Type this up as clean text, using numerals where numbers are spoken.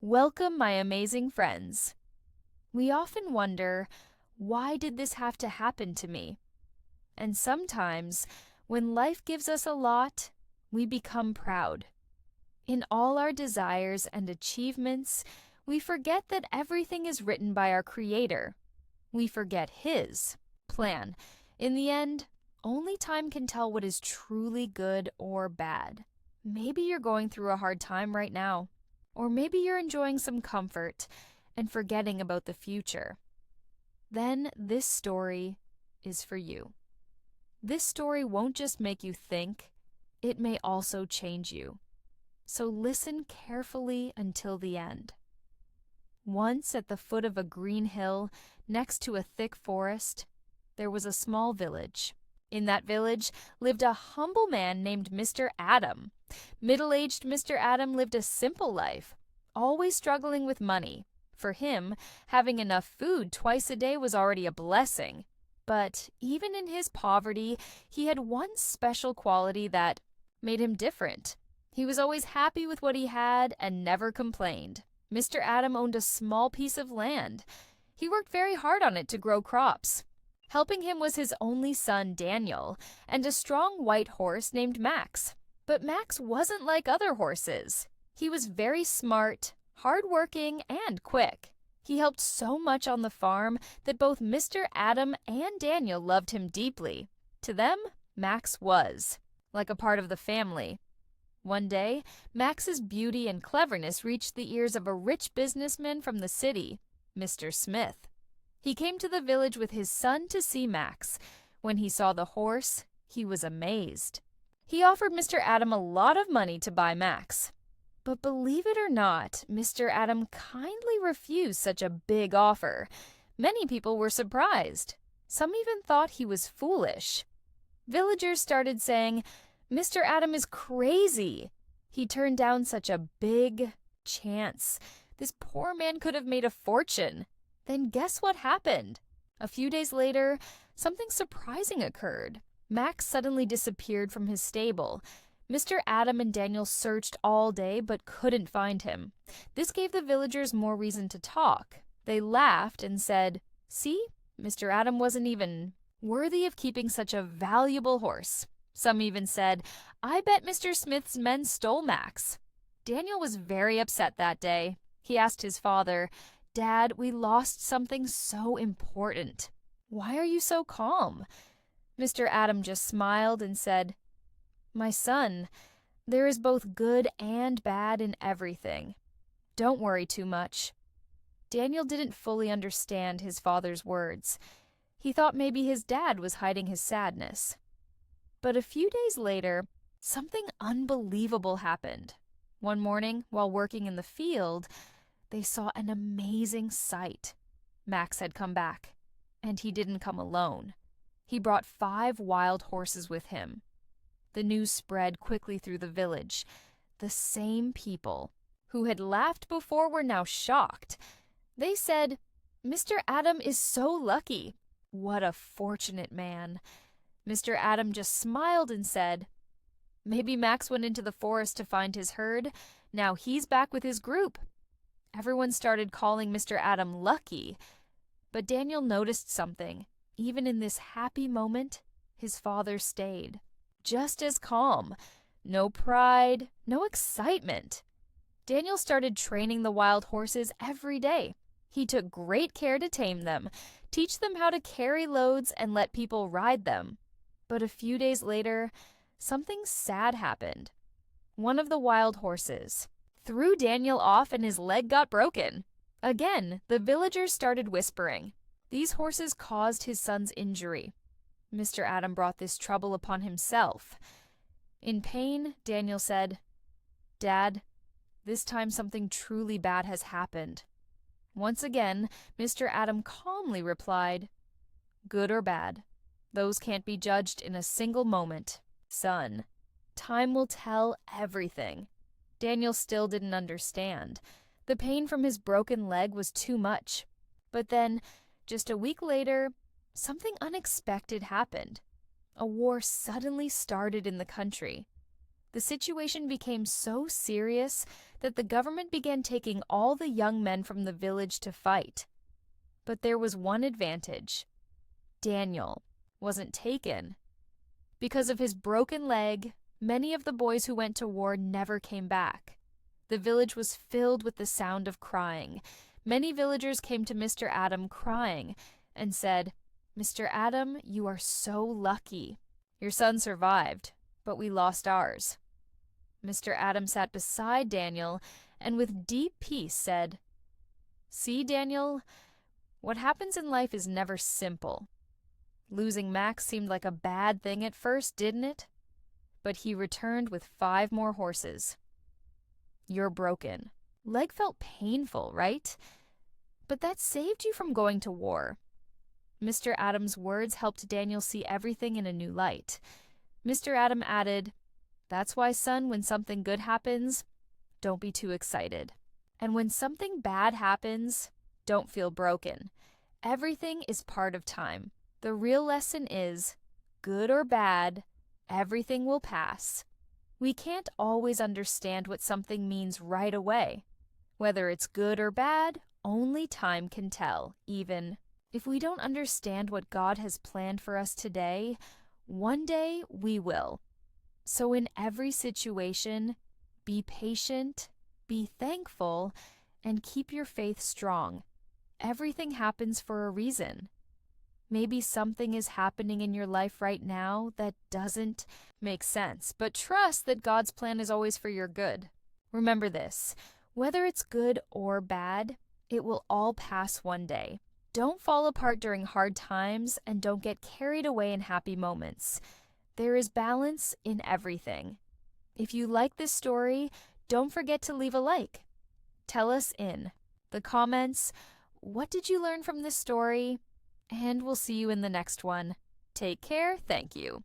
Welcome, my amazing friends. We often wonder, why did this have to happen to me? And sometimes, when life gives us a lot, we become proud. In all our desires and achievements, we forget that everything is written by our Creator. We forget His plan. In the end, only time can tell what is truly good or bad. Maybe you're going through a hard time right now. Or maybe you're enjoying some comfort and forgetting about the future. Then this story is for you. This story won't just make you think, it may also change you. So listen carefully until the end. Once at the foot of a green hill next to a thick forest, there was a small village. In that village lived a humble man named Mr. Adam. Middle-aged Mr. Adam lived a simple life, always struggling with money. For him, having enough food twice a day was already a blessing. But even in his poverty, he had one special quality that made him different. He was always happy with what he had and never complained. Mr. Adam owned a small piece of land. He worked very hard on it to grow crops. Helping him was his only son, Daniel, and a strong white horse named Max. But Max wasn't like other horses. He was very smart, hardworking, and quick. He helped so much on the farm that both Mr. Adam and Daniel loved him deeply. To them, Max was like a part of the family. One day, Max's beauty and cleverness reached the ears of a rich businessman from the city, Mr. Smith. He came to the village with his son to see Max. When he saw the horse, he was amazed. He offered Mr. Adam a lot of money to buy Max. But believe it or not, Mr. Adam kindly refused such a big offer. Many people were surprised. Some even thought he was foolish. Villagers started saying, "Mr. Adam is crazy. He turned down such a big chance. This poor man could have made a fortune." Then guess what happened? A few days later, something surprising occurred. Max suddenly disappeared from his stable. Mr. Adam and Daniel searched all day but couldn't find him. This gave the villagers more reason to talk. They laughed and said, "See, Mr. Adam wasn't even worthy of keeping such a valuable horse." Some even said, "I bet Mr. Smith's men stole Max." Daniel was very upset that day. He asked his father, "Dad, we lost something so important. Why are you so calm?" Mr. Adam just smiled and said, "My son, there is both good and bad in everything. Don't worry too much." Daniel didn't fully understand his father's words. He thought maybe his dad was hiding his sadness. But a few days later, something unbelievable happened. One morning, while working in the field, they saw an amazing sight. Max had come back, and he didn't come alone. He brought 5 wild horses with him. The news spread quickly through the village. The same people who had laughed before were now shocked. They said, "Mr. Adam is so lucky. What a fortunate man." Mr. Adam just smiled and said, "Maybe Max went into the forest to find his herd. Now he's back with his group." Everyone started calling Mr. Adam lucky. But Daniel noticed something. Even in this happy moment, his father stayed. Just as calm. No pride, no excitement. Daniel started training the wild horses every day. He took great care to tame them, teach them how to carry loads, and let people ride them. But a few days later, something sad happened. One of the wild horses threw Daniel off and his leg got broken. Again, the villagers started whispering. These horses caused his son's injury. Mr. Adam brought this trouble upon himself. In pain, Daniel said, "Dad, this time something truly bad has happened." Once again, Mr. Adam calmly replied, "Good or bad, those can't be judged in a single moment. Son, time will tell everything." Daniel still didn't understand. The pain from his broken leg was too much. But then, just a week later, something unexpected happened. A war suddenly started in the country. The situation became so serious that the government began taking all the young men from the village to fight. But there was one advantage. Daniel wasn't taken. Because of his broken leg, many of the boys who went to war never came back. The village was filled with the sound of crying. Many villagers came to Mr. Adam crying and said, "Mr. Adam, you are so lucky. Your son survived, but we lost ours." Mr. Adam sat beside Daniel and with deep peace said, "See, Daniel, what happens in life is never simple. Losing Max seemed like a bad thing at first, didn't it? But he returned with 5 more horses. You're broken. Leg felt painful, right? But that saved you from going to war." Mr. Adam's words helped Daniel see everything in a new light. Mr. Adam added, "That's why, son, when something good happens, don't be too excited. And when something bad happens, don't feel broken. Everything is part of time. The real lesson is, good or bad, everything will pass. We can't always understand what something means right away. Whether it's good or bad, only time can tell, even if we don't understand what God has planned for us today, one day we will. So in every situation, be patient, be thankful, and keep your faith strong. Everything happens for a reason. Maybe something is happening in your life right now that doesn't make sense, but trust that God's plan is always for your good. Remember this, whether it's good or bad, it will all pass one day. Don't fall apart during hard times and don't get carried away in happy moments. There is balance in everything. If you like this story, don't forget to leave a like. Tell us in the comments, what did you learn from this story? And we'll see you in the next one. Take care. Thank you.